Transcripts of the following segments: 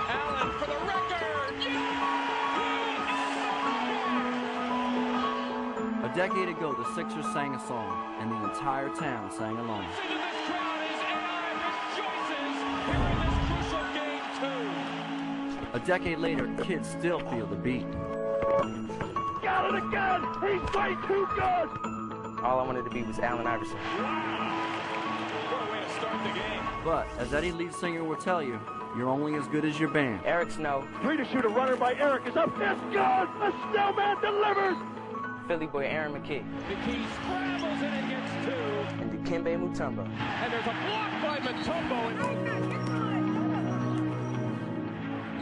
Allen for the record! A decade ago, the Sixers sang a song, and the entire town sang along. A decade later, kids still feel the beat. Got it again! He's way too good! All I wanted to be was Allen Iverson. What a way to start the game. But, as Eddie lead singer will tell you, you're only as good as your band. Eric Snow. Three to shoot a runner by Eric is up. It's good! The snowman delivers! Philly boy Aaron McKee. McKee scrambles and it gets two. And Dikembe Mutombo. And there's a block by Mutombo.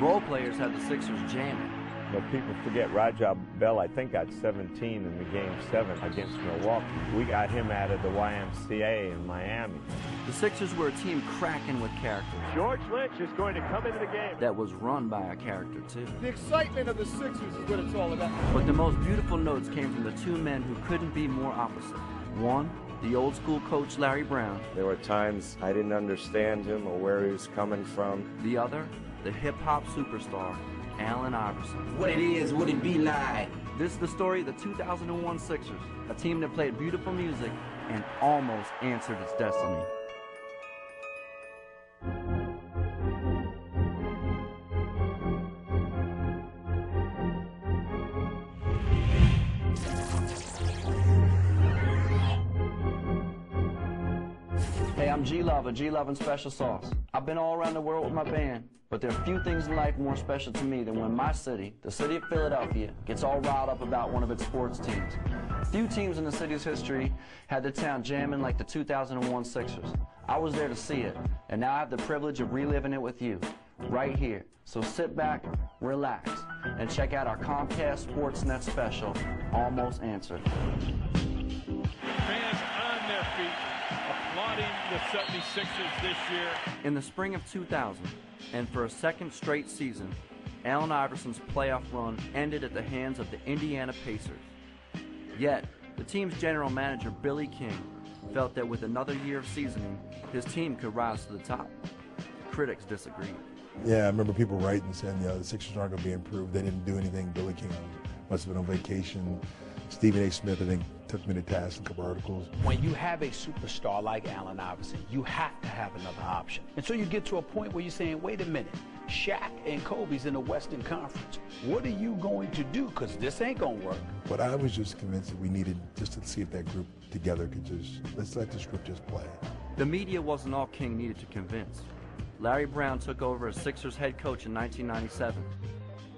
Role players had the Sixers jamming. But people forget Raja Bell, I think, got 17 in the Game 7 against Milwaukee. We got him out of the YMCA in Miami. The Sixers were a team cracking with character. George Lynch is going to come into the game. That was run by a character, too. The excitement of the Sixers is what it's all about. But the most beautiful notes came from the two men who couldn't be more opposite. One, the old school coach Larry Brown. There were times I didn't understand him or where he was coming from. The other, the hip-hop superstar, Allen Iverson. What it is, what it be like. This is the story of the 2001 Sixers, a team that played beautiful music and almost answered its destiny. Hey, I'm G-Love of G-Love and Special Sauce. I've been all around the world with my band, but there are few things in life more special to me than when my city, the city of Philadelphia, gets all riled up about one of its sports teams. Few teams in the city's history had the town jamming like the 2001 Sixers. I was there to see it, and now I have the privilege of reliving it with you, right here. So sit back, relax, and check out our Comcast Sportsnet special, Almost Answered. Fans on their feet, applauding the 76ers this year. In the spring of 2000, and for a second straight season, Allen Iverson's playoff run ended at the hands of the Indiana Pacers. Yet, the team's general manager, Billy King, felt that with another year of seasoning, his team could rise to the top. Critics disagreed. Yeah, I remember people writing saying, the Sixers aren't going to be improved. They didn't do anything. Billy King must have been on vacation. Stephen A. Smith, I think, took me to task in a couple articles. When you have a superstar like Allen Iverson, you have to have another option. And so you get to a point where you're saying, wait a minute, Shaq and Kobe's in the Western Conference. What are you going to do? Because this ain't going to work. But I was just convinced that we needed just to see if that group together could let's let this group just play. The media wasn't all King needed to convince. Larry Brown took over as Sixers head coach in 1997.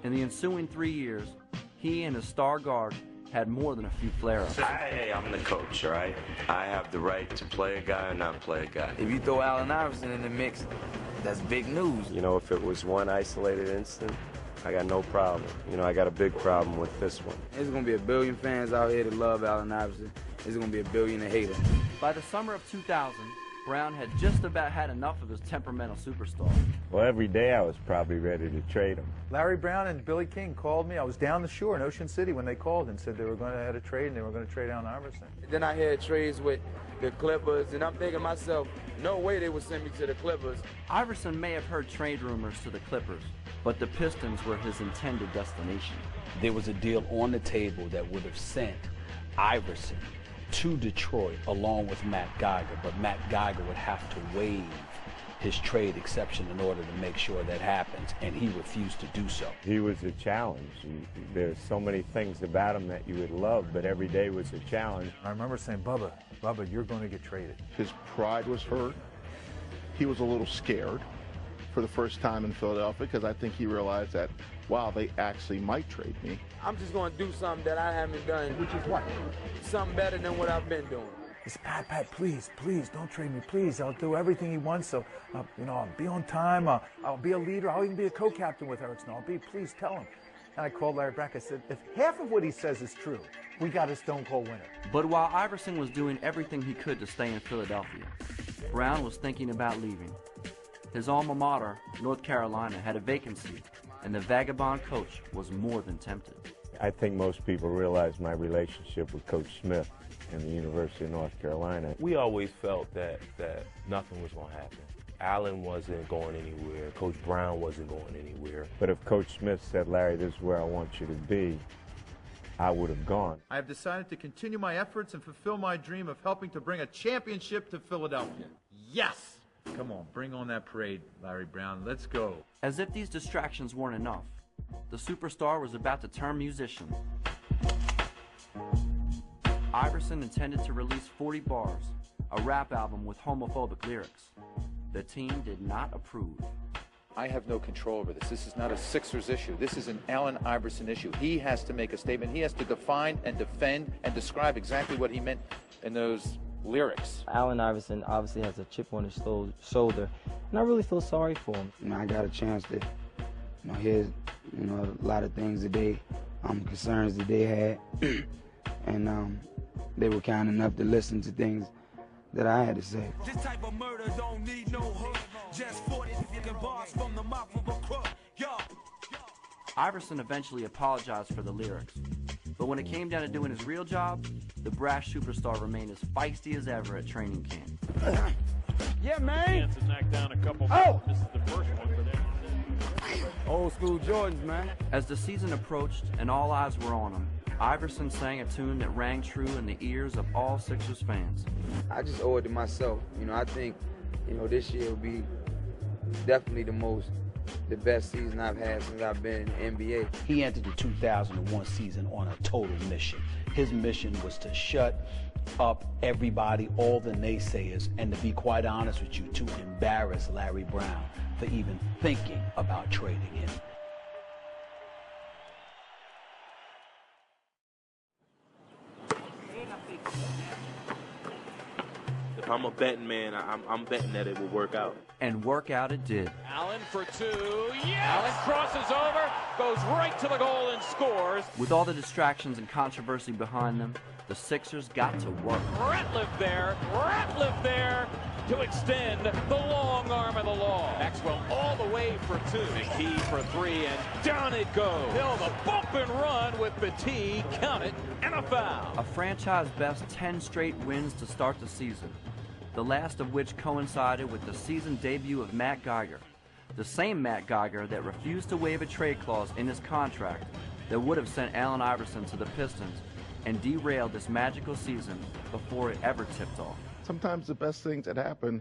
In the ensuing 3 years, he and his star guard had more than a few flare-ups. Hey, I'm the coach, all right? I have the right to play a guy or not play a guy. If you throw Allen Iverson in the mix, that's big news. You know, if it was one isolated incident, I got no problem. You know, I got a big problem with this one. There's going to be a billion fans out here that love Allen Iverson. There's going to be a billion that hate him. By the summer of 2000, Brown had just about had enough of his temperamental superstar. Well, every day I was probably ready to trade him. Larry Brown and Billy King called me. I was down the shore in Ocean City when they called and said they were going to have a trade and they were going to trade Allen Iverson. Then I had trades with the Clippers, and I'm thinking to myself, no way they would send me to the Clippers. Iverson may have heard trade rumors to the Clippers, but the Pistons were his intended destination. There was a deal on the table that would have sent Iverson to Detroit along with Matt Geiger, but Matt Geiger would have to waive his trade exception in order to make sure that happens, and he refused to do so. He was a challenge. There's so many things about him that you would love, but every day was a challenge. I remember saying, Bubba, you're going to get traded. His pride was hurt. He was a little scared for the first time in Philadelphia because I think he realized that, wow, they actually might trade me. I'm just going to do something that I haven't done. Which is what? Something better than what I've been doing. He said, Pat, please, don't trade me, please. I'll do everything he wants, so, I'll be on time, I'll be a leader, I'll even be a co-captain with Eric Snow. Please tell him. And I called Larry Brack, I said, if half of what he says is true, we got a stone cold winner. But while Iverson was doing everything he could to stay in Philadelphia, Brown was thinking about leaving. His alma mater, North Carolina, had a vacancy, and the vagabond coach was more than tempted. I think most people realize my relationship with Coach Smith in the University of North Carolina. We always felt that nothing was going to happen. Allen wasn't going anywhere. Coach Brown wasn't going anywhere. But if Coach Smith said, Larry, this is where I want you to be, I would have gone. I have decided to continue my efforts and fulfill my dream of helping to bring a championship to Philadelphia. Yes! Come on, bring on that parade, Larry Brown. Let's go. As if these distractions weren't enough, the superstar was about to turn musician. Iverson intended to release 40 Bars, a rap album with homophobic lyrics. The team did not approve. I have no control over this. This is not a Sixers issue. This is an Allen Iverson issue. He has to make a statement. He has to define and defend and describe exactly what he meant in those lyrics. Allen Iverson obviously has a chip on his shoulder, and I really feel sorry for him. I got a chance to, hear, a lot of things that they, concerns that they had, and they were kind enough to listen to things that I had to say. This type of murder don't need no hook. Just 40 bars from the mouth of a crook. Yo. Iverson eventually apologized for the lyrics, but when it came down to doing his real job, the brash superstar remained as feisty as ever at training camp. Yeah, man. Chance to knock down a couple more. This is the first one for them. Old school Jordans, man. As the season approached and all eyes were on him, Iverson sang a tune that rang true in the ears of all Sixers fans. I just owe it to myself. I think, this year will be definitely the best season I've had since I've been in the NBA. He entered the 2001 season on a total mission. His mission was to shut up everybody, all the naysayers, and to be quite honest with you, to embarrass Larry Brown for even thinking about trading him. If I'm a betting man, I'm betting that it will work out. And work out it did. Allen for two. Yes! Allen crosses over, goes right to the goal and scores. With all the distractions and controversy behind them, the Sixers got to work. Ratliff there to extend the long arm of the law. Maxwell all the way for two. McKee for three, and down it goes. Hill the bump and run with Petit, count it, and a foul. A franchise-best 10 straight wins to start the season, the last of which coincided with the season debut of Matt Geiger, the same Matt Geiger that refused to waive a trade clause in his contract that would have sent Allen Iverson to the Pistons and derailed this magical season before it ever tipped off. Sometimes the best things that happen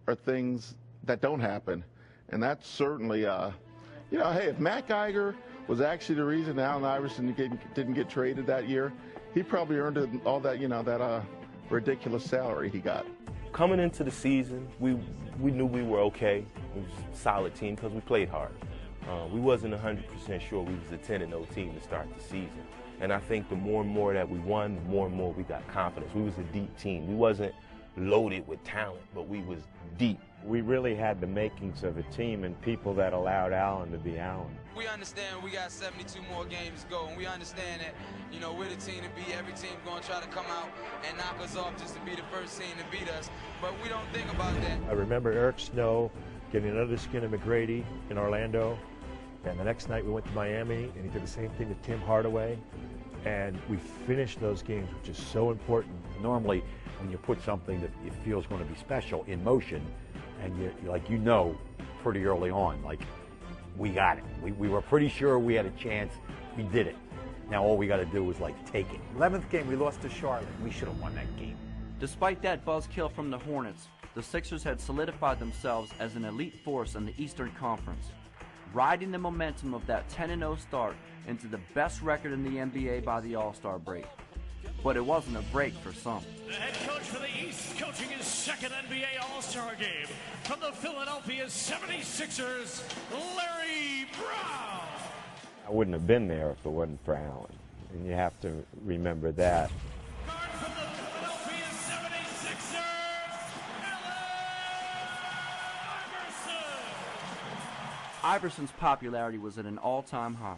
are things that don't happen. And that's certainly, hey, if Matt Geiger was actually the reason Allen Iverson didn't get traded that year, he probably earned all that, that ridiculous salary he got. Coming into the season, we knew we were okay. It was a solid team because we played hard. We wasn't 100% sure we was a 10-0 team to start the season. And I think the more and more that we won, the more and more we got confidence. We was a deep team. We wasn't loaded with talent, but we was deep. We really had the makings of a team and people that allowed Allen to be Allen. We understand we got 72 more games to go, and we understand that, we're the team to beat. Every team's going to try to come out and knock us off just to be the first team to beat us, but we don't think about that. I remember Eric Snow getting under the skin of McGrady in Orlando, and the next night we went to Miami, and he did the same thing to Tim Hardaway, and we finished those games, which is so important. Normally, when you put something that you feel is going to be special in motion, and you pretty early on, we got it. We were pretty sure we had a chance. We did it. Now all we got to do is take it. 11th game, we lost to Charlotte. We should have won that game. Despite that buzzkill from the Hornets, the Sixers had solidified themselves as an elite force in the Eastern Conference, riding the momentum of that 10-0 start into the best record in the NBA by the All-Star break. But it wasn't a break for some. The head coach for the East, coaching his second NBA All-Star game from the Philadelphia 76ers, Larry Brown. I wouldn't have been there if it wasn't for Allen, and you have to remember that. Guard from the Philadelphia 76ers, Allen Iverson. Iverson's popularity was at an all-time high.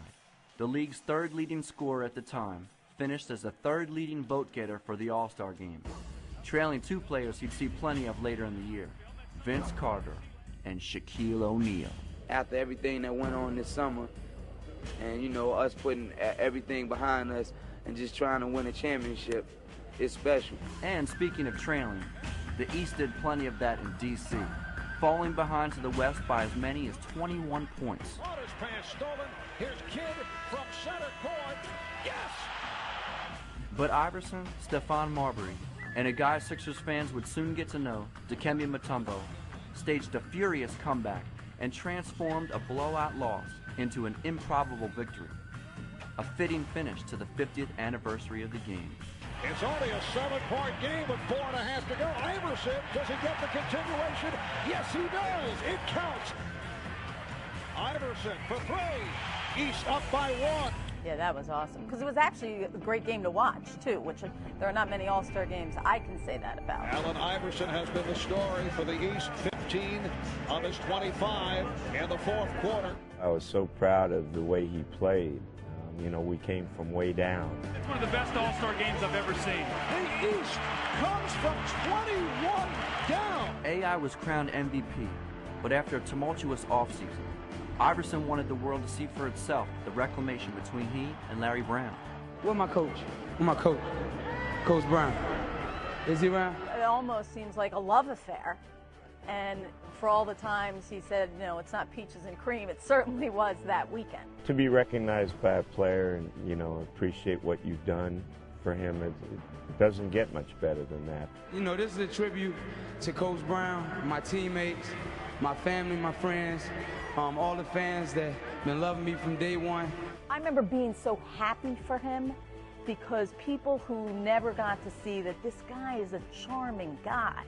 The league's third leading scorer at the time, finished as the third leading vote getter for the All-Star game, trailing two players he'd see plenty of later in the year, Vince Carter and Shaquille O'Neal. After everything that went on this summer, and us putting everything behind us and just trying to win a championship, it's special. And speaking of trailing, the East did plenty of that in D.C., falling behind to the West by as many as 21 points. Waters pass stolen. Here's Kidd from center court. Yes! But Iverson, Stephon Marbury, and a guy Sixers fans would soon get to know, Dikembe Mutombo, staged a furious comeback and transformed a blowout loss into an improbable victory. A fitting finish to the 50th anniversary of the game. It's only a 7-point game with 4.5 to go. Iverson, does he get the continuation? Yes, he does. It counts. Iverson for 3. East up by 1. Yeah, that was awesome. Because it was actually a great game to watch, too, which there are not many All-Star games I can say that about. Allen Iverson has been the story for the East. 15 of his 25 in the fourth quarter. I was so proud of the way he played. You know, we came from way down. It's one of the best All-Star games I've ever seen. The East comes from 21 down. AI was crowned MVP, but after a tumultuous offseason, Iverson wanted the world to see for itself the reclamation between he and Larry Brown. Where's my coach? Where's my coach? Coach Brown. Is he around? It almost seems like a love affair. And for all the times he said, you know, it's not peaches and cream, it certainly was that weekend. To be recognized by a player and, you know, appreciate what you've done for him, it doesn't get much better than that. You know, this is a tribute to Coach Brown, my teammates, my family, my friends, all the fans that been loving me from day one. I remember being so happy for him because people who never got to see that this guy is a charming guy.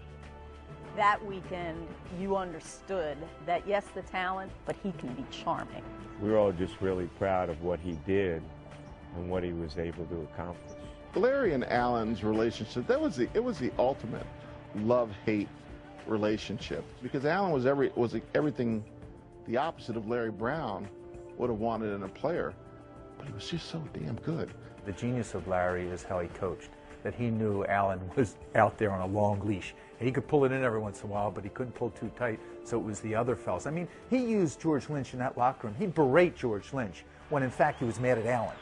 That weekend, you understood that, yes, the talent, but he can be charming. We were all just really proud of what he did and what he was able to accomplish. Larry and Allen's relationship, it was the ultimate love-hate relationship, because Allen was everything the opposite of Larry Brown would have wanted in a player, but he was just so damn good. The genius of Larry is how he coached, that he knew Allen was out there on a long leash. And he could pull it in every once in a while, but he couldn't pull too tight, so it was the other fellas. I mean, he used George Lynch in that locker room. He'd berate George Lynch when, in fact, he was mad at Allen.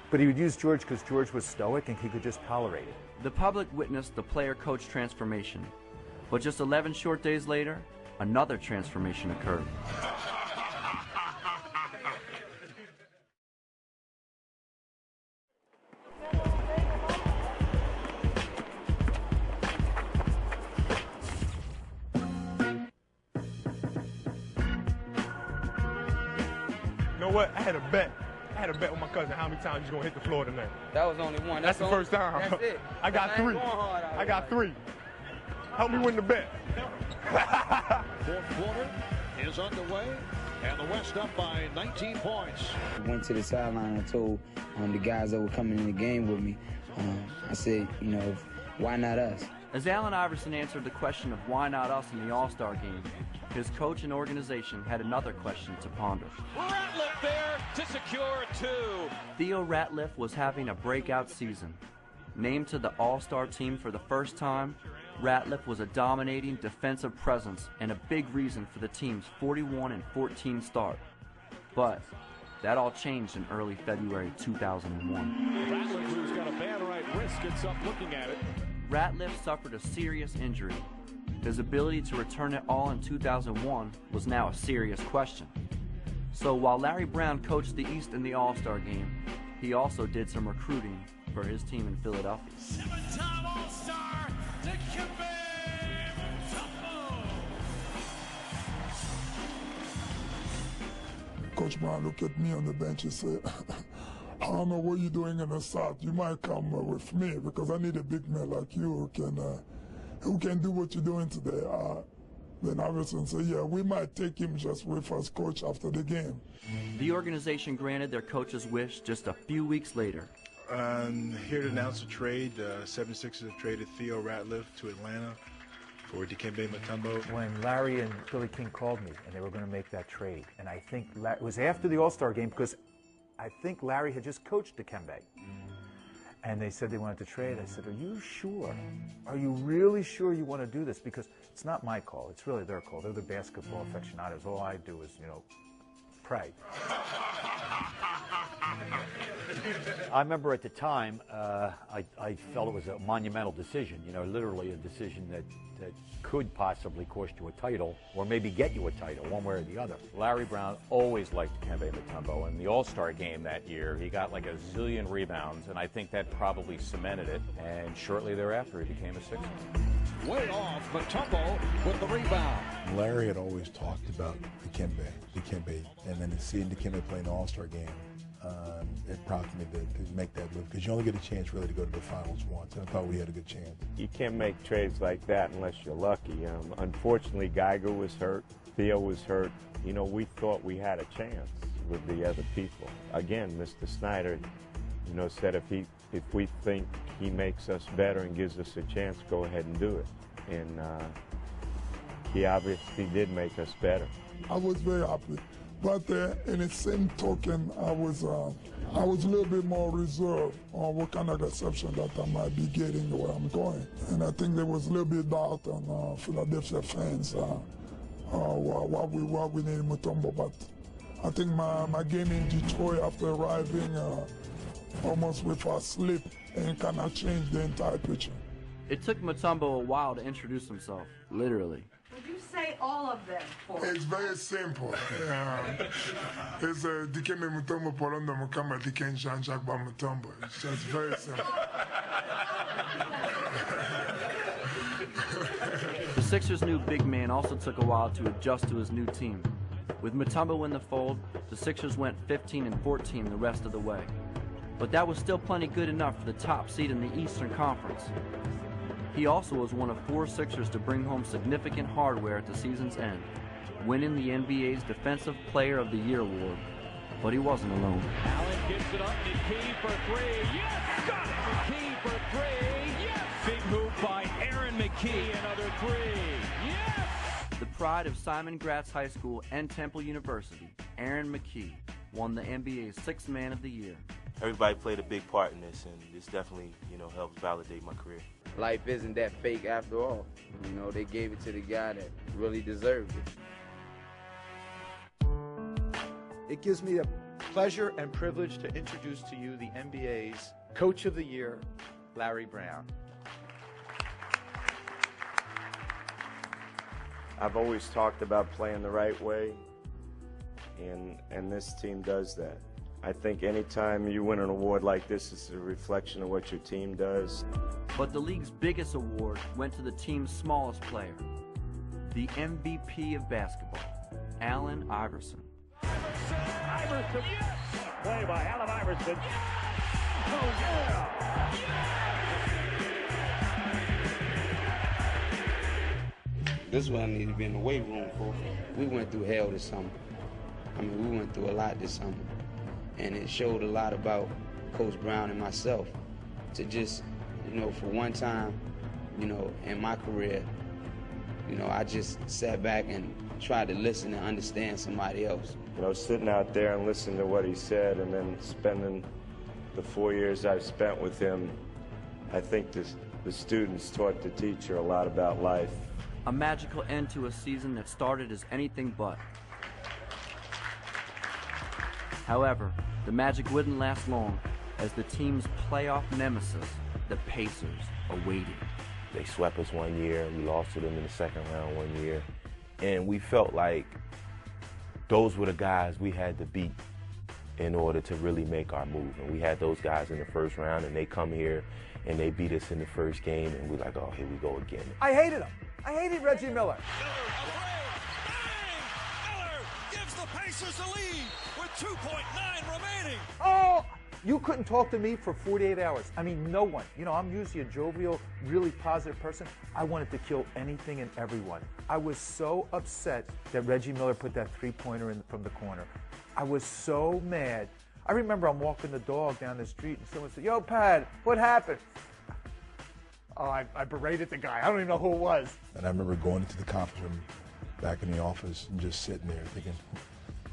But he would use George because George was stoic and he could just tolerate it. The public witnessed the player-coach transformation, but just 11 short days later, another transformation occurred. You know what? I had a bet with my cousin how many times he's gonna hit the floor tonight. That was only one. That's the first time. That's it. I got 3. I got 3. Help me win the bet. Fourth quarter is underway, and the West up by 19 points. I went to the sideline and told the guys that were coming in the game with me, I said, you know, why not us? As Allen Iverson answered the question of why not us in the All-Star game, his coach and organization had another question to ponder. Ratliff there to secure 2. Theo Ratliff was having a breakout season. Named to the All-Star team for the first time, Ratliff was a dominating defensive presence and a big reason for the team's 41-14 start. But that all changed in early February 2001. Ratliff, who's got a bad right wrist, gets up looking at it. Ratliff suffered a serious injury. His ability to return it all in 2001 was now a serious question. So while Larry Brown coached the East in the All-Star game, he also did some recruiting for his team in Philadelphia. 7-time All-Star, Dikembe Mutombo. Coach Brown looked at me on the bench and said, I don't know what you're doing in the South. You might come with me because I need a big man like you who can do what you're doing today. Then Iverson said, yeah, we might take him just with us, coach, after the game. The organization granted their coach's wish just a few weeks later. Here to announce a trade. 76ers have traded Theo Ratliff to Atlanta for Dikembe Mutombo. When Larry and Billy King called me and they were going to make that trade, and I think it was after the All-Star game because I think Larry had just coached Dikembe. And they said they wanted to trade. I said, are you sure? Are you really sure you want to do this? Because it's not my call. It's really their call. They're the basketball aficionados. All I do is, pray. I remember at the time, I felt it was a monumental decision, you know, literally a decision that could possibly cost you a title or maybe get you a title, one way or the other. Larry Brown always liked Dikembe Mutombo. In the All-Star game that year, he got like a zillion rebounds, and I think that probably cemented it. And shortly thereafter, he became a Sixer. Way off, Mutombo with the rebound. Larry had always talked about Dikembe, and then seeing Dikembe play in the All-Star game, it prompted me to make that move, because you only get a chance really to go to the finals once, and I thought we had a good chance. You can't make trades like that unless you're lucky. Unfortunately, Geiger was hurt, Theo was hurt. You know, we thought we had a chance with the other people. Again, Mr. Snyder, you know, said if we think he makes us better and gives us a chance, go ahead and do it. And he obviously did make us better. I was very happy. But in the same token, I was a little bit more reserved on what kind of reception that I might be getting where I'm going. And I think there was a little bit doubt on Philadelphia fans what we need Mutombo. But I think my game in Detroit after arriving almost with a slip and kind of changed the entire picture. It took Mutombo a while to introduce himself, literally. Would you say all of them for us? It's very simple. It's Dikembe Mutombo Polondo Mukamba Diken Jean-Jacques Mutombo. It's just very simple. The Sixers' new big man also took a while to adjust to his new team. With Mutombo in the fold, the Sixers went 15-14 the rest of the way. But that was still plenty good enough for the top seed in the Eastern Conference. He also was one of 4 Sixers to bring home significant hardware at the season's end, winning the NBA's Defensive Player of the Year award. But he wasn't alone. Allen gives it up, McKee for 3. Yes! Got it! McKee for 3. Yes! Big hoop by Aaron McKee, another 3. Yes! The pride of Simon Gratz High School and Temple University, Aaron McKee, won the NBA's 6th Man of the Year. Everybody played a big part in this, and this definitely, you know, helps validate my career. Life isn't that fake after all. You know, they gave it to the guy that really deserved it. It gives me a pleasure and privilege to introduce to you the NBA's Coach of the Year, Larry Brown. I've always talked about playing the right way, and this team does that. I think anytime you win an award like this, it's a reflection of what your team does. But the league's biggest award went to the team's smallest player, the MVP of basketball, Allen Iverson. Iverson, yes! Play by Allen Iverson. Oh, yeah! This is what I need to be in the weight room for. We went through hell this summer. I mean, we went through a lot this summer. And it showed a lot about Coach Brown and myself to just, you know, for one time, you know, in my career, you know, I just sat back and tried to listen and understand somebody else. You know, sitting out there and listening to what he said, and then spending the 4 years I've spent with him, I think the students taught the teacher a lot about life. A magical end to a season that started as anything but. However, the magic wouldn't last long as the team's playoff nemesis, the Pacers, awaited. They swept us one year. We lost to them in the second round one year. And we felt like those were the guys we had to beat in order to really make our move. And we had those guys in the first round, and they come here and they beat us in the first game, and we're like, oh, here we go again. I hated him. I hated Reggie Miller. Gives the Pacers the lead with 2.9 remaining. Oh, you couldn't talk to me for 48 hours. I mean, no one. You know, I'm usually a jovial, really positive person. I wanted to kill anything and everyone. I was so upset that Reggie Miller put that three-pointer in from the corner. I was so mad. I remember I'm walking the dog down the street and someone said, yo, Pat, what happened? Oh, I berated the guy. I don't even know who it was. And I remember going into the conference room back in the office and just sitting there thinking,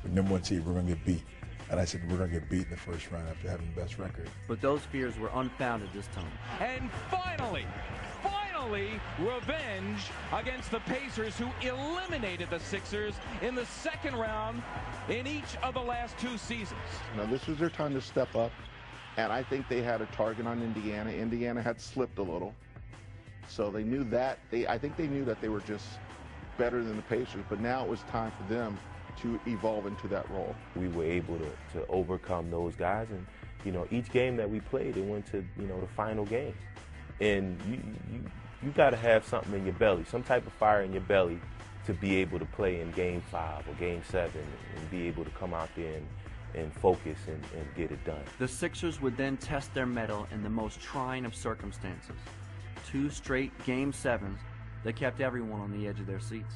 the number 1 seed, we're going to get beat. And I said, we're going to get beat in the first round after having the best record. But those fears were unfounded this time. And finally, revenge against the Pacers, who eliminated the Sixers in the second round in each of the last 2 seasons. Now, this was their time to step up And I think they had a target on Indiana. Indiana had slipped a little. So they knew that. I think they knew that they were just better than the Pacers, but now it was time for them to evolve into that role. We were able to overcome those guys, and you know, each game that we played, it went to, you know, the final game. And you got to have something in your belly, some type of fire in your belly, to be able to play in Game 5 or Game 7 and be able to come out there and focus and get it done. The Sixers would then test their mettle in the most trying of circumstances. 2 straight Game 7s that kept everyone on the edge of their seats.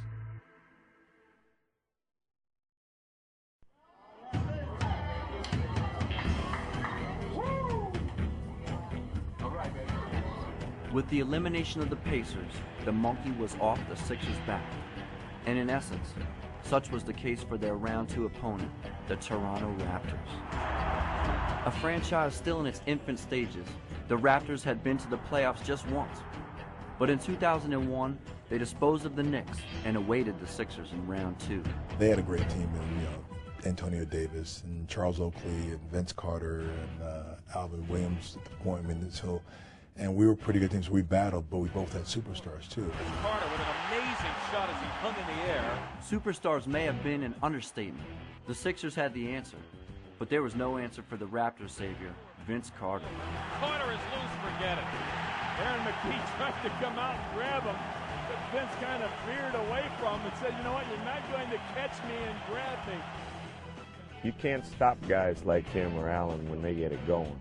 With the elimination of the Pacers, the monkey was off the Sixers' back. And in essence, such was the case for their round 2 opponent, the Toronto Raptors. A franchise still in its infant stages, the Raptors had been to the playoffs just once. But in 2001, they disposed of the Knicks and awaited the Sixers in round 2. They had a great team, and Antonio Davis and Charles Oakley and Vince Carter and Alvin Williams at the point. And we were pretty good teams. We battled, but we both had superstars too. Carter with an amazing shot as he hung in the air. Superstars may have been an understatement. The Sixers had the answer, but there was no answer for the Raptors' savior, Vince Carter. Carter is loose, forget it. Aaron McKee tried to come out and grab him, but Vince kind of veered away from him and said, you know what, you're not going to catch me and grab me. You can't stop guys like him or Allen when they get it going.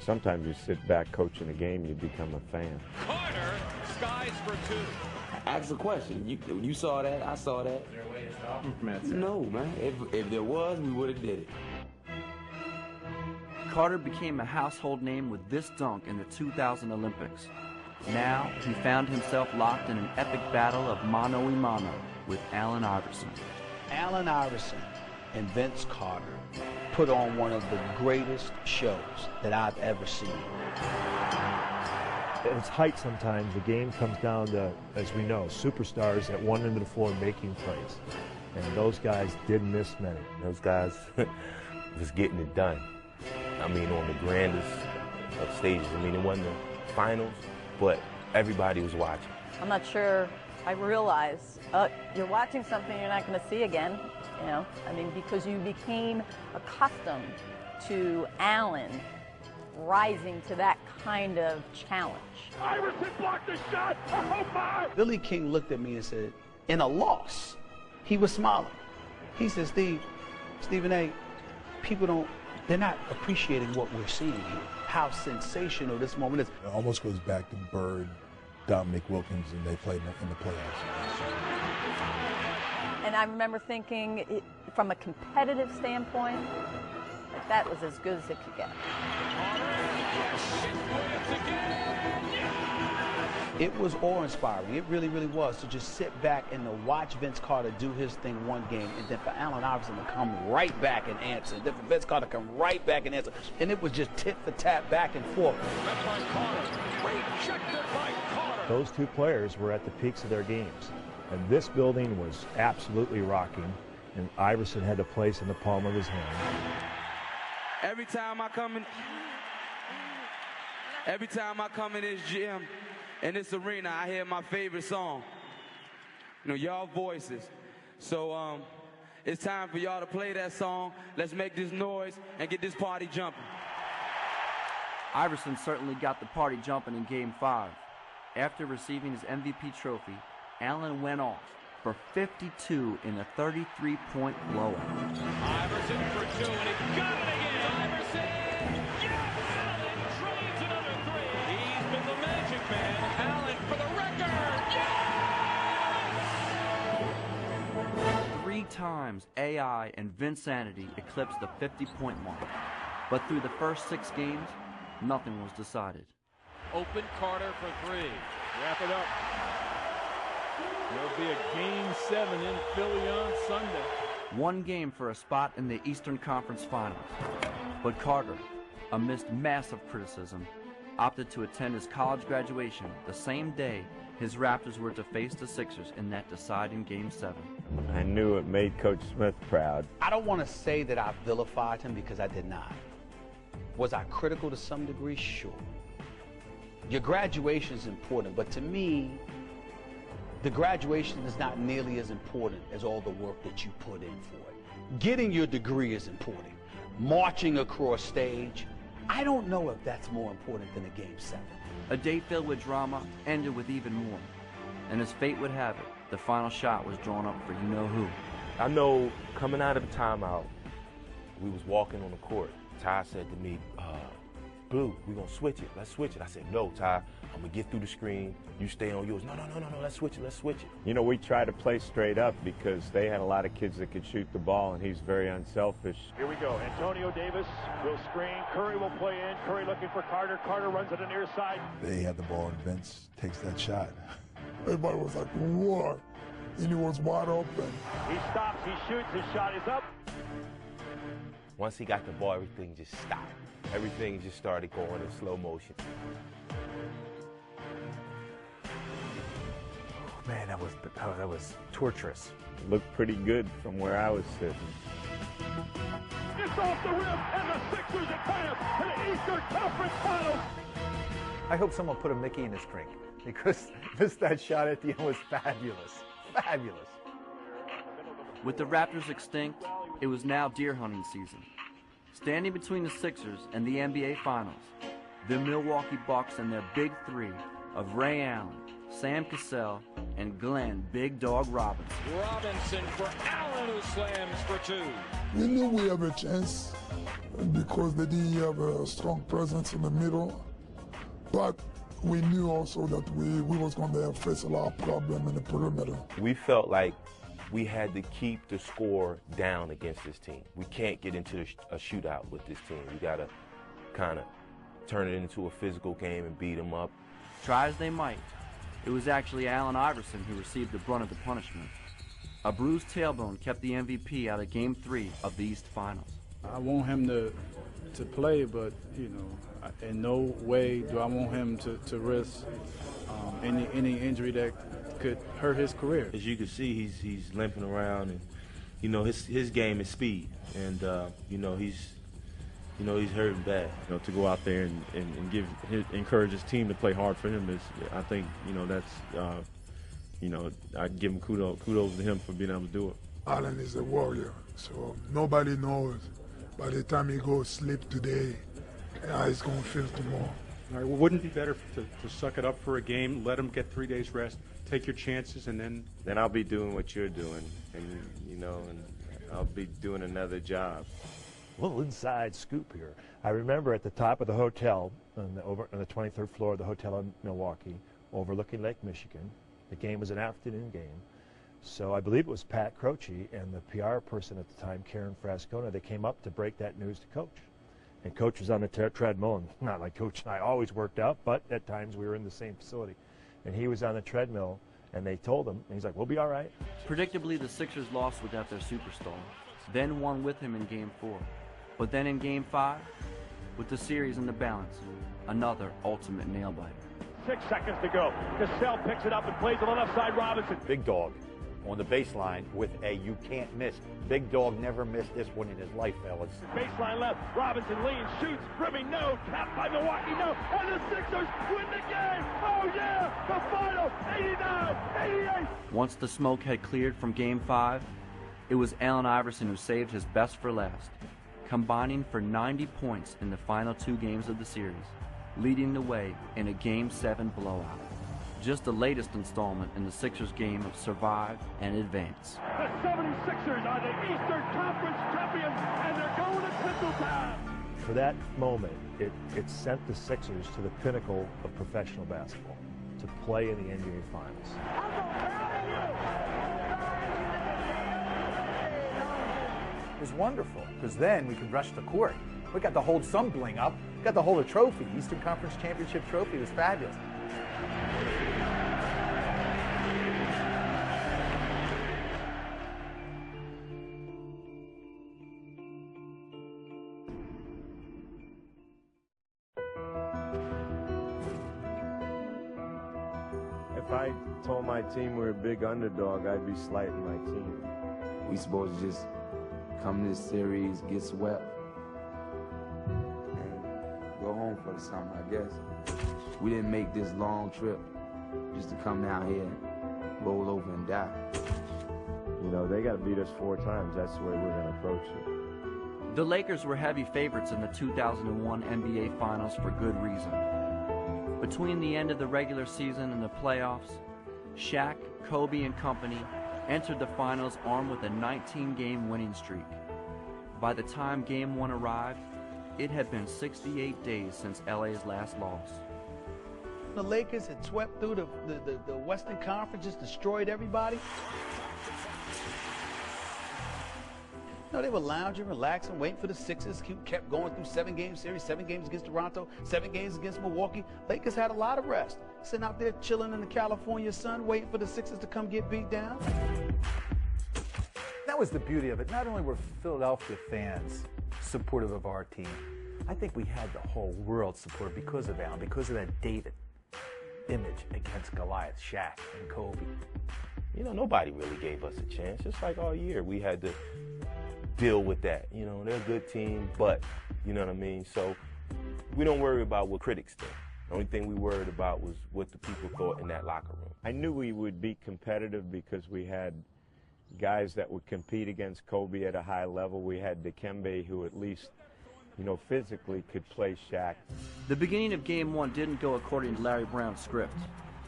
Sometimes you sit back coaching a game, you become a fan. Carter skies for 2. Ask a question. You saw that, I saw that. Is there a way to stop him from that? No, man. If there was, we would have did it. Carter became a household name with this dunk in the 2000 Olympics. Now, he found himself locked in an epic battle of mano-a-mano with Allen Iverson. Allen Iverson and Vince Carter put on one of the greatest shows that I've ever seen. At its height sometimes, the game comes down to, as we know, superstars at one end of the floor making plays. And those guys didn't miss many. Those guys was getting it done. I mean, on the grandest of stages. I mean, it wasn't the finals, but everybody was watching. I'm not sure I realized you're watching something you're not going to see again, you know. I mean, because you became accustomed to Allen rising to that kind of challenge. Iverson blocked the shot. Oh my! Billy King looked at me and said, in a loss, he was smiling. He said, Stephen A., people they're not appreciating what we're seeing here, how sensational this moment is. It almost goes back to Bird, Dominic Wilkins, and they played in the playoffs. And I remember thinking, from a competitive standpoint, that was as good as it could get. It was awe-inspiring. It really, really was, to just sit back and to watch Vince Carter do his thing one game, and then for Allen Iverson to come right back and answer, and then for Vince Carter to come right back and answer. And it was just tit for tat, back and forth. Those two players were at the peaks of their games. And this building was absolutely rocking, and Iverson had a place in the palm of his hand. Every time I come in this gym, in this arena, I hear my favorite song. You know, y'all voices. So it's time for y'all to play that song. Let's make this noise and get this party jumping. Iverson certainly got the party jumping in Game 5. After receiving his MVP trophy, Allen went off for 52 in a 33-point blowout. Iverson for 2, and he got it again. Iverson! Yes! Allen drains another 3. He's been the magic man. Allen for the record. Yes! 3 times AI and Vinsanity eclipsed the 50-point mark. But through the first 6 games, nothing was decided. Open Carter for 3. Wrap it up. There'll be a Game 7 in Philly on Sunday. 1 game for a spot in the Eastern Conference Finals. But Carter, amidst massive criticism, opted to attend his college graduation the same day his Raptors were to face the Sixers in that deciding Game 7. I knew it made Coach Smith proud. I don't want to say that I vilified him, because I did not. Was I critical to some degree? Sure. Your graduation is important, but to me, the graduation is not nearly as important as all the work that you put in for it. Getting your degree is important. Marching across stage, I don't know if that's more important than a Game 7. A day filled with drama ended with even more. And as fate would have it, the final shot was drawn up for you-know-who. I know coming out of the timeout, we was walking on the court. Ty said to me, Blue, we're going to switch it. Let's switch it. I said, no, Ty, I'm going to get through the screen. You stay on yours. No, let's switch it. Let's switch it. You know, we try to play straight up because they had a lot of kids that could shoot the ball, and he's very unselfish. Here we go. Antonio Davis will screen. Curry will play in. Curry looking for Carter. Carter runs it the near side. They had the ball, and Vince takes that shot. Everybody was like, what? And he was wide open. He stops. He shoots. His shot is up. Once he got the ball, everything just stopped. Everything just started going in slow motion. Man, that was torturous. It looked pretty good from where I was sitting. It's off the rim, and the Sixers advance to the Eastern Conference Finals. I hope someone put a Mickey in his drink because that shot at the end was fabulous. Fabulous. With the Raptors extinct, it was now deer hunting season. Standing between the Sixers and the NBA Finals, the Milwaukee Bucks and their big three of Ray Allen, Sam Cassell, and Glenn Big Dog Robinson. Robinson for Allen, who slams for two. We knew we have a chance because they didn't have a strong presence in the middle, but we knew also that we was going to face a lot of problems in the perimeter. We felt like we had to keep the score down against this team. We can't get into a shootout with this team. We got to kind of turn it into a physical game and beat them up. Try as they might, it was actually Allen Iverson who received the brunt of the punishment. A bruised tailbone kept the MVP out of Game 3 of the East Finals. I want him to play, but, you know, in no way do I want him to risk any injury that could hurt his career. As you can see, he's limping around, and you know his game is speed, and you know he's hurting bad. You know, to go out there and encourage his team to play hard for him is, I think, you know, that's you know, I give him kudos to him for being able to do it. Allen is a warrior, so nobody knows by the time he goes sleep today how he's going to feel tomorrow. All right, well, wouldn't it be better to suck it up for a game, let him get 3 days rest, take your chances, and then I'll be doing what you're doing, and you know, and I'll be doing another job. A little inside scoop here. I remember at the top of the hotel, over on the 23rd floor of the hotel in Milwaukee, overlooking Lake Michigan. The game was an afternoon game. So I believe it was Pat Croce and the PR person at the time, Karen Frascona, they came up to break that news to Coach. And Coach was on the treadmill, and not like Coach and I always worked out, but at times we were in the same facility. And he was on the treadmill, and they told him, and he's like, we'll be all right. Predictably, the Sixers lost without their superstar, then won with him in Game 4. But then in Game 5, with the series in the balance, another ultimate nail-biter. 6 seconds to go. Cassell picks it up and plays on the left side. Robinson. Big Dog on the baseline with a you can't miss. Big Dog never missed this one in his life, fellas. Baseline left. Robinson leans, shoots, brimming, no. Tapped by Milwaukee, no. And the Sixers win the game. Oh, yeah. The final, 89-88. Once the smoke had cleared from Game 5, it was Allen Iverson who saved his best for last, combining for 90 points in the final 2 games of the series, leading the way in a Game 7 blowout. Just the latest installment in the Sixers game of survive and advance. The 76ers are the Eastern Conference champions, and they're going to Tinseltown. For that moment, it sent the Sixers to the pinnacle of professional basketball, to play in the NBA Finals. It was wonderful, because then we could rush the court. We got to hold some bling up, got to hold a trophy. Eastern Conference Championship trophy was fabulous. If I told my team we're a big underdog, I'd be slighting my team. We supposed to just come this series, get swept, and home for the summer, I guess. We didn't make this long trip just to come down here and roll over and die. You know, they got to beat us 4 times. That's the way we're going to approach it. The Lakers were heavy favorites in the 2001 NBA Finals for good reason. Between the end of the regular season and the playoffs, Shaq, Kobe, and company entered the finals armed with a 19-game winning streak. By the time Game 1 arrived, it had been 68 days since LA's last loss. The Lakers had swept through the Western Conference, just destroyed everybody. No, they were lounging, relaxing, waiting for the Sixers. Kept going through 7-game series, 7 games against Toronto, 7 games against Milwaukee. Lakers had a lot of rest. Sitting out there chilling in the California sun, waiting for the Sixers to come get beat down. That was the beauty of it. Not only were Philadelphia fans supportive of our team, I think we had the whole world supportive because of Allen, because of that David image against Goliath, Shaq and Kobe. You know, nobody really gave us a chance. Just like all year, we had to deal with that. You know, they're a good team, but, you know what I mean? So we don't worry about what critics think. The only thing we worried about was what the people thought in that locker room. I knew we would be competitive because we had guys that would compete against Kobe at a high level. We had Dikembe, who at least, you know, physically could play Shaq. The beginning of Game 1 didn't go according to Larry Brown's script.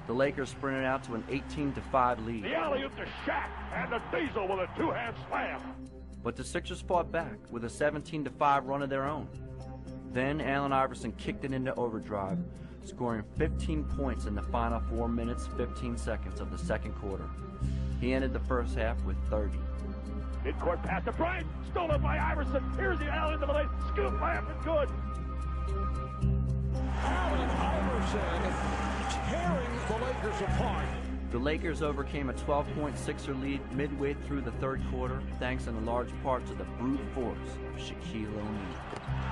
The Lakers sprinted out to an 18-5 lead. The alley-oop to Shaq, and the Diesel with a 2-hand slam. But the Sixers fought back with a 17-5 run of their own. Then Allen Iverson kicked it into overdrive, scoring 15 points in the final 4 minutes, 15 seconds of the second quarter. He ended the first half with 30. Midcourt pass to Bryant, stolen by Iverson. Here's the alley into the lane, scoop layup and good. Allen Iverson tearing the Lakers apart. The Lakers overcame a 12-point Sixer lead midway through the third quarter, thanks in large part to the brute force of Shaquille O'Neal.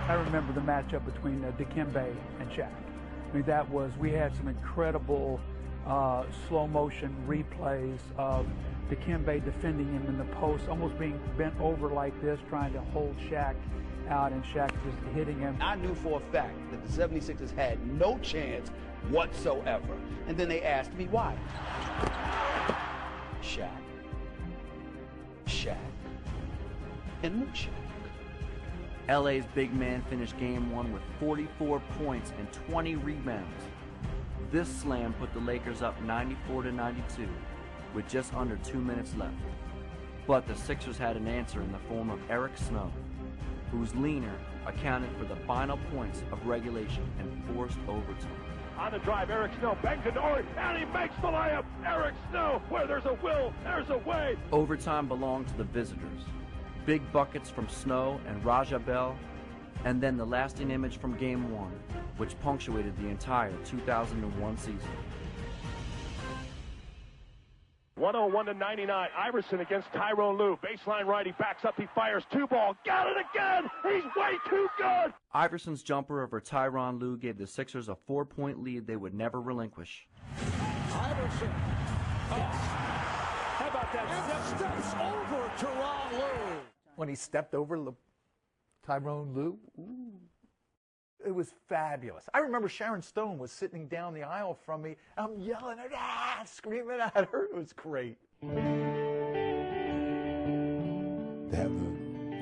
I remember the matchup between Dikembe and Shaq. I mean, we had some incredible slow motion replays of Dikembe defending him in the post, almost being bent over like this, trying to hold Shaq out, and Shaq just hitting him. I knew for a fact that the 76ers had no chance whatsoever. And then they asked me why. Shaq, and Mooshaq. LA's big man finished Game 1 with 44 points and 20 rebounds. This slam put the Lakers up 94-92 with just under 2 minutes left. But the Sixers had an answer in the form of Eric Snow, whose leaner accounted for the final points of regulation and forced overtime. On the drive, Eric Snow bangs into Ori, and he makes the layup. Eric Snow, where there's a will, there's a way. Overtime belonged to the visitors. Big buckets from Snow and Raja Bell, and then the lasting image from Game 1, which punctuated the entire 2001 season. 101-99. Iverson against Tyrone Lue. Baseline right, he backs up, he fires 2-ball. Got it again! He's way too good! Iverson's jumper over Tyronn Lue gave the Sixers a 4-point lead they would never relinquish. Iverson. How about that? And steps over Tyronn Lue. When he stepped over Tyrone Lue, it was fabulous. I remember Sharon Stone was sitting down the aisle from me. I'm yelling at her, screaming at her. It was great. To have the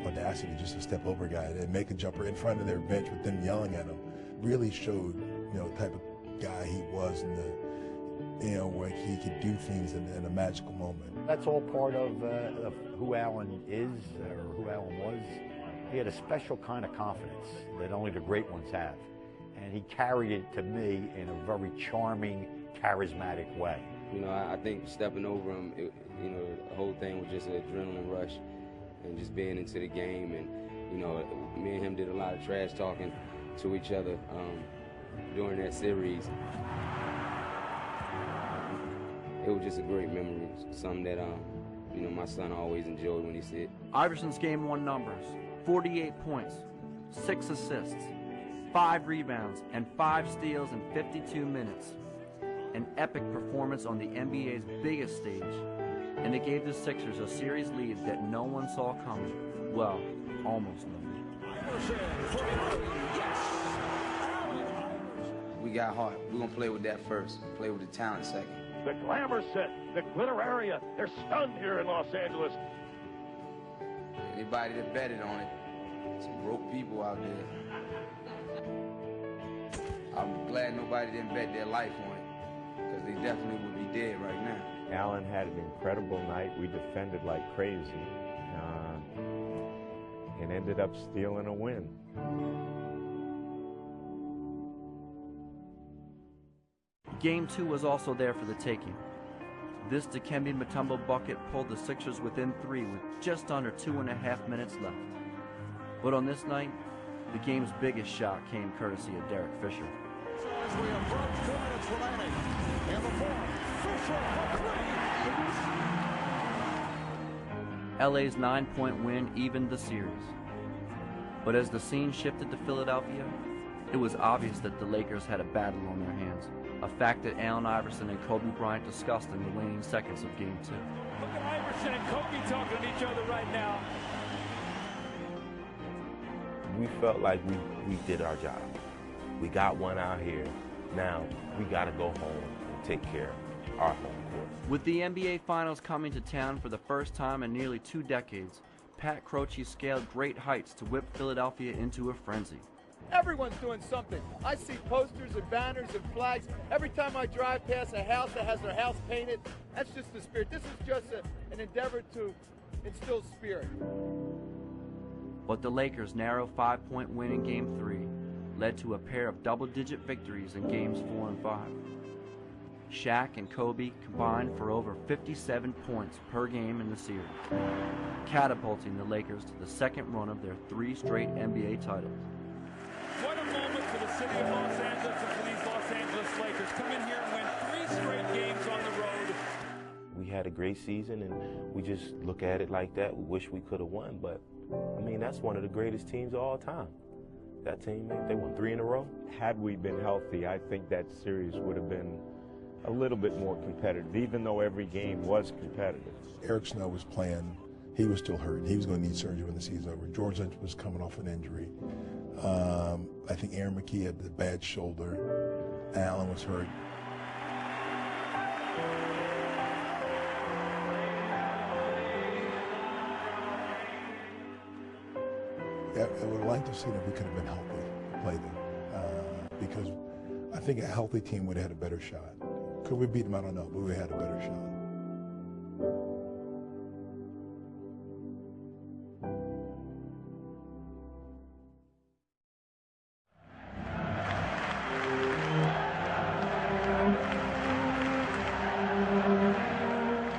audacity just to step over a guy and make a jumper in front of their bench with them yelling at him really showed, you know, the type of guy he was and the, you know, where he could do things in a magical moment. That's all part of who Allen is or who Allen was. He had a special kind of confidence that only the great ones have. And he carried it to me in a very charming, charismatic way. You know, I think stepping over him, you know, the whole thing was just an adrenaline rush and just being into the game. And, you know, me and him did a lot of trash talking to each other during that series. It was just a great memory, something that, you know, my son always enjoyed when he said it. Iverson's Game 1 numbers: 48 points, 6 assists, 5 rebounds, and 5 steals in 52 minutes. An epic performance on the NBA's biggest stage, and it gave the Sixers a series lead that no one saw coming. Well, almost no one. Iverson for 3, yes! Allen we got heart. We're going to play with that first. Play with the talent second. The glamour set, the glitter area, they're stunned here in Los Angeles. Anybody that betted on it, some broke people out there. I'm glad nobody didn't bet their life on it, because they definitely would be dead right now. Allen had an incredible night. We defended like crazy and ended up stealing a win. Game 2 was also there for the taking. This Dikembe Mutombo bucket pulled the Sixers within 3 with just under 2.5 minutes left. But on this night, the game's biggest shot came courtesy of Derek Fisher. As we approach 2 minutes remaining in the fourth, Fisher for 3. LA's 9-point win evened the series. But as the scene shifted to Philadelphia, it was obvious that the Lakers had a battle on their hands, a fact that Allen Iverson and Kobe Bryant discussed in the waning seconds of Game 2. Look at Iverson and Kobe talking to each other right now. We felt like we did our job. We got one out here. Now we got to go home and take care of our home court. With the NBA Finals coming to town for the first time in nearly 2 decades, Pat Croce scaled great heights to whip Philadelphia into a frenzy. Everyone's doing something. I see posters and banners and flags every time I drive past a house that has their house painted. That's just the spirit. This is just an endeavor to instill spirit. But the Lakers' narrow 5-point win in Game 3 led to a pair of double-digit victories in Games 4 and 5. Shaq and Kobe combined for over 57 points per game in the series, catapulting the Lakers to the second run of their 3 straight NBA titles. What a moment for the city of Los Angeles and for these Los Angeles Lakers. Come in here and win 3 straight games on the road. We had a great season, and we just look at it like that. We wish we could have won, but, I mean, that's one of the greatest teams of all time. That team, they won 3 in a row. Had we been healthy, I think that series would have been a little bit more competitive, even though every game was competitive. Eric Snow was playing. He was still hurt. He was going to need surgery when the season's over. George Lynch was coming off an injury. I think Aaron McKee had the bad shoulder. Allen was hurt. I would have liked to have seen if we could have been healthy to play them, because I think a healthy team would have had a better shot. Could we beat them? I don't know, but we had a better shot.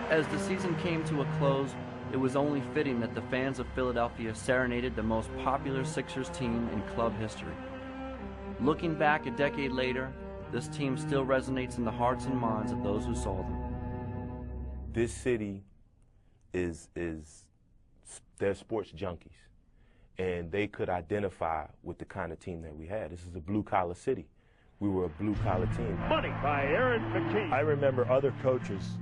As the season came to a close, it was only fitting that the fans of Philadelphia serenaded the most popular Sixers team in club history. Looking back a decade later, this team still resonates in the hearts and minds of those who saw them. This city they're sports junkies, and they could identify with the kind of team that we had. This is a blue-collar city. We were a blue-collar team. Money by Aaron McKee. I remember other coaches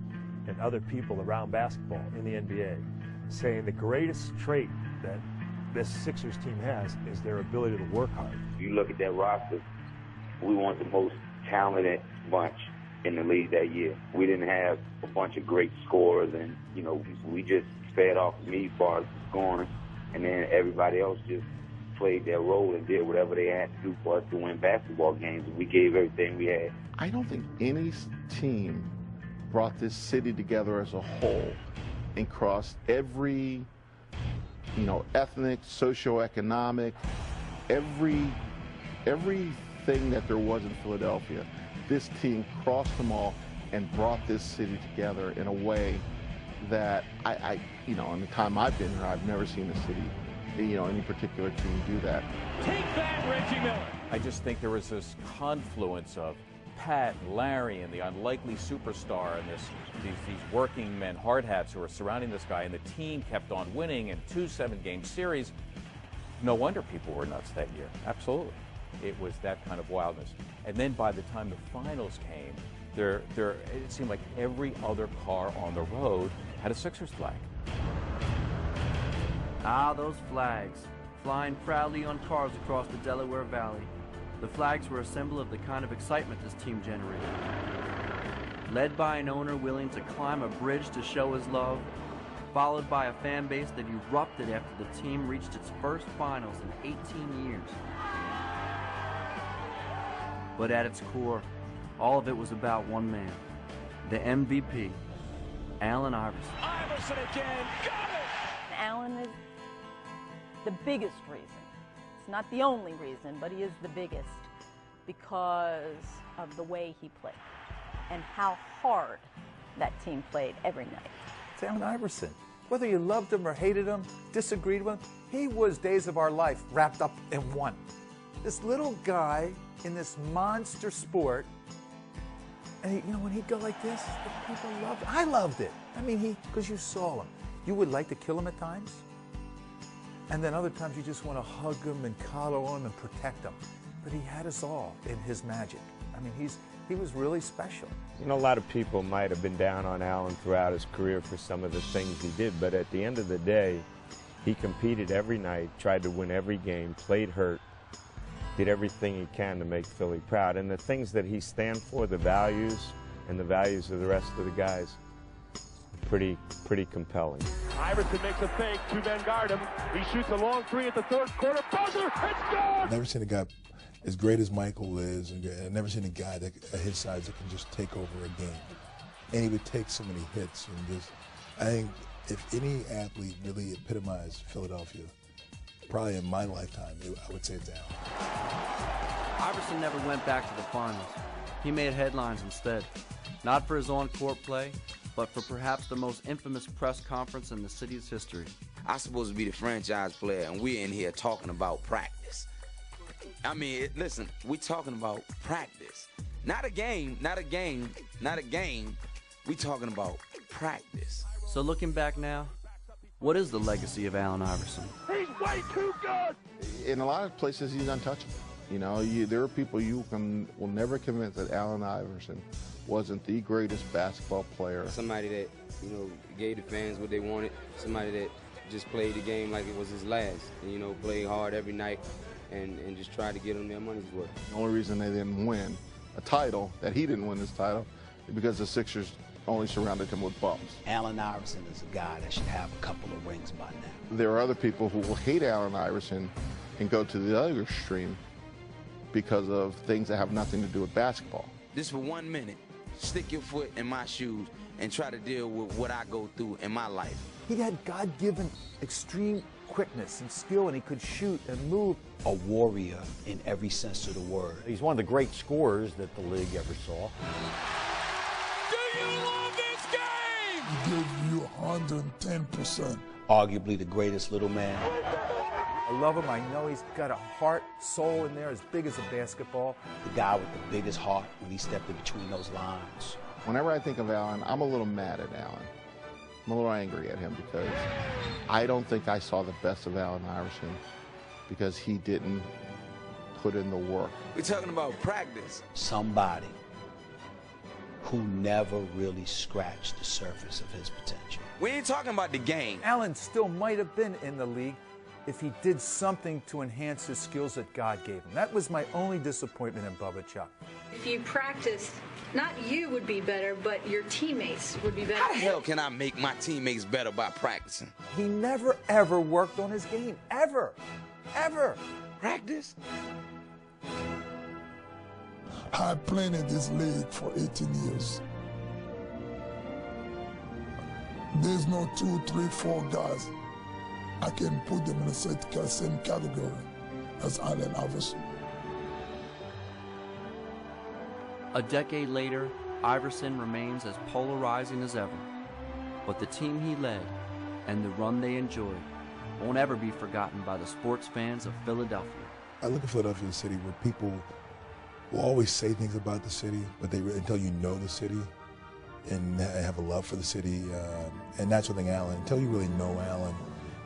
and other people around basketball in the NBA saying the greatest trait that this Sixers team has is their ability to work hard. You look at that roster, we weren't the most talented bunch in the league that year. We didn't have a bunch of great scorers, and, you know, we just fed off me as far as scoring, and then everybody else just played their role and did whatever they had to do for us to win basketball games. We gave everything we had. I don't think any team brought this city together as a whole and crossed every, ethnic, socioeconomic, everything that there was in Philadelphia. This team crossed them all and brought this city together in a way that in the time I've been here, I've never seen a city, any particular team do that. Take that, Reggie Miller. I just think there was this confluence of Pat and Larry and the unlikely superstar and these working men hard hats who were surrounding this guy, and the team kept on winning in 2 7-game series. No wonder people were nuts that year. Absolutely. It was that kind of wildness. And then by the time the finals came, it seemed like every other car on the road had a Sixers flag. Ah, those flags, flying proudly on cars across the Delaware Valley. The flags were a symbol of the kind of excitement this team generated. Led by an owner willing to climb a bridge to show his love, followed by a fan base that erupted after the team reached its first finals in 18 years. But at its core, all of it was about one man, the MVP, Allen Iverson. Iverson again, got it! Allen is the biggest reason. It's not the only reason, but he is the biggest because of the way he played and how hard that team played every night. It's Allen Iverson. Whether you loved him or hated him, disagreed with him, he was days of our life wrapped up in one. This little guy in this monster sport, and he, when he'd go like this, the people loved it. I loved it. I mean, because you saw him. You would like to kill him at times, and then other times you just want to hug him and coddle him and protect him. But he had us all in his magic. I mean, he was really special. A lot of people might have been down on Allen throughout his career for some of the things he did, but at the end of the day, he competed every night, tried to win every game, played hurt, did everything he can to make Philly proud. And the things that he stands for, the values, and the values of the rest of the guys, pretty compelling. Iverson makes a fake, two men guard him. He shoots a long three at the third quarter, buzzer, it's good! Never seen a guy as great as Michael is, and I've never seen a guy that, at his size that can just take over a game. And he would take so many hits. And just, I think if any athlete really epitomized Philadelphia, probably in my lifetime, I would say it's Allen. Iverson never went back to the finals. He made headlines instead. Not for his on-court play, but for perhaps the most infamous press conference in the city's history. I'm supposed to be the franchise player, and we're in here talking about practice. I mean, listen, we're talking about practice. Not a game, not a game, not a game. We're talking about practice. So looking back now, what is the legacy of Allen Iverson? He's way too good! In a lot of places, he's untouchable. There are people will never convince that Allen Iverson wasn't the greatest basketball player. Somebody that, gave the fans what they wanted. Somebody that just played the game like it was his last. And, played hard every night and just tried to get them their money's worth. The only reason they didn't win a title, that he didn't win this title, is because the Sixers only surrounded him with bums. Allen Iverson is a guy that should have a couple of rings by now. There are other people who will hate Allen Iverson and go to the other extreme because of things that have nothing to do with basketball. Just for 1 minute, stick your foot in my shoes and try to deal with what I go through in my life. He had God-given extreme quickness and skill, and he could shoot and move. A warrior in every sense of the word. He's one of the great scorers that the league ever saw. Do you love this game? He gave you 110%. Arguably the greatest little man. I love him. I know he's got a heart, soul in there as big as a basketball. The guy with the biggest heart when he stepped in between those lines. Whenever I think of Allen, I'm a little mad at Allen. I'm a little angry at him because I don't think I saw the best of Allen Iverson because he didn't put in the work. We're talking about practice. Somebody who never really scratched the surface of his potential. We ain't talking about the game. Allen still might have been in the league if he did something to enhance his skills that God gave him. That was my only disappointment in Bubba Chuck. If you practiced, not you would be better, but your teammates would be better. How the hell can I make my teammates better by practicing? He never, ever worked on his game. Ever. Ever. Practice? I played in this league for 18 years. There's no 2, 3, 4 guys I can put them in the same category as Allen Iverson. A decade later, Iverson remains as polarizing as ever. But the team he led and the run they enjoyed won't ever be forgotten by the sports fans of Philadelphia. I look at Philadelphia City where people will always say things about the city, but until you know the city and have a love for the city, and that's one thing Allen, until you really know Allen,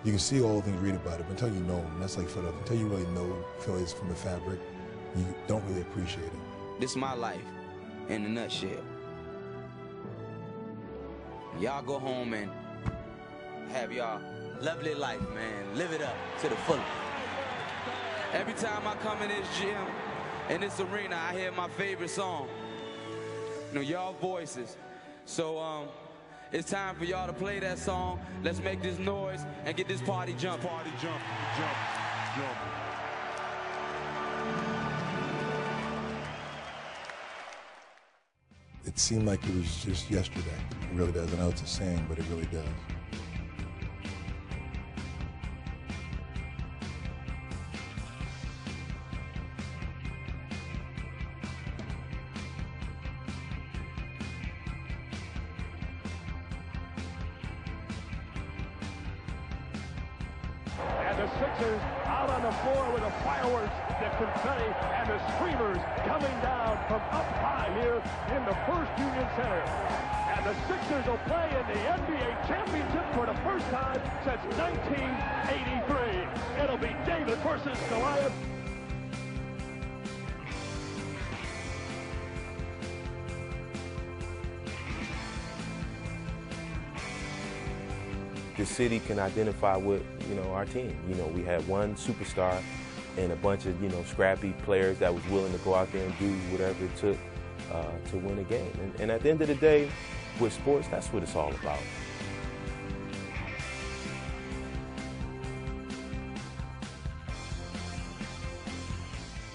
you can see all the things, read about it, but until you know him, that's like Philadelphia. Until you really know Phillies from the fabric, you don't really appreciate it. This is my life in a nutshell. Y'all go home and have y'all lovely life, man. Live it up to the fullest. Every time I come in this gym in this arena, I hear my favorite song. You know, y'all voices. So it's time for y'all to play that song. Let's make this noise and get this party jumping. Party jump, jump, jump. It seemed like it was just yesterday. It really does. I know it's a saying, but it really does. And the Sixers out on the floor with the fireworks, the confetti, and the screamers coming down from up high here in the First Union Center. And the Sixers will play in the NBA championship for the first time since 1983. It'll be David versus Goliath. The city can identify with, you know, our team. You know, we had one superstar and a bunch of, you know, scrappy players that was willing to go out there and do whatever it took to win a game. And at the end of the day, with sports, that's what it's all about.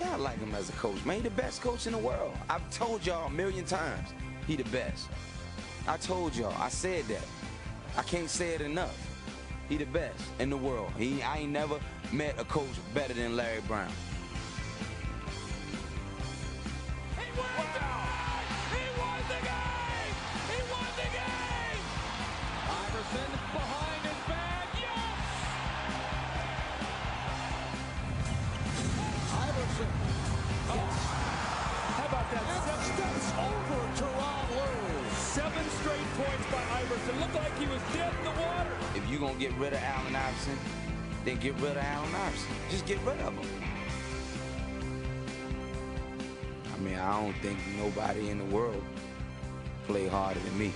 Yeah, I like him as a coach, man. He the best coach in the world. I've told y'all a million times, he the best. I told y'all, I said that. I can't say it enough. He the best in the world. I ain't never met a coach better than Larry Brown. He won the game! He won the game! Iverson behind his back, yes! Iverson. How about that? Steps over Teron Lou. 7 straight points by Iverson. Looked like he was dead in the water. If you're gonna get rid of Allen Iverson, then get rid of Allen Iverson. Just get rid of him. I mean, I don't think nobody in the world play harder than me.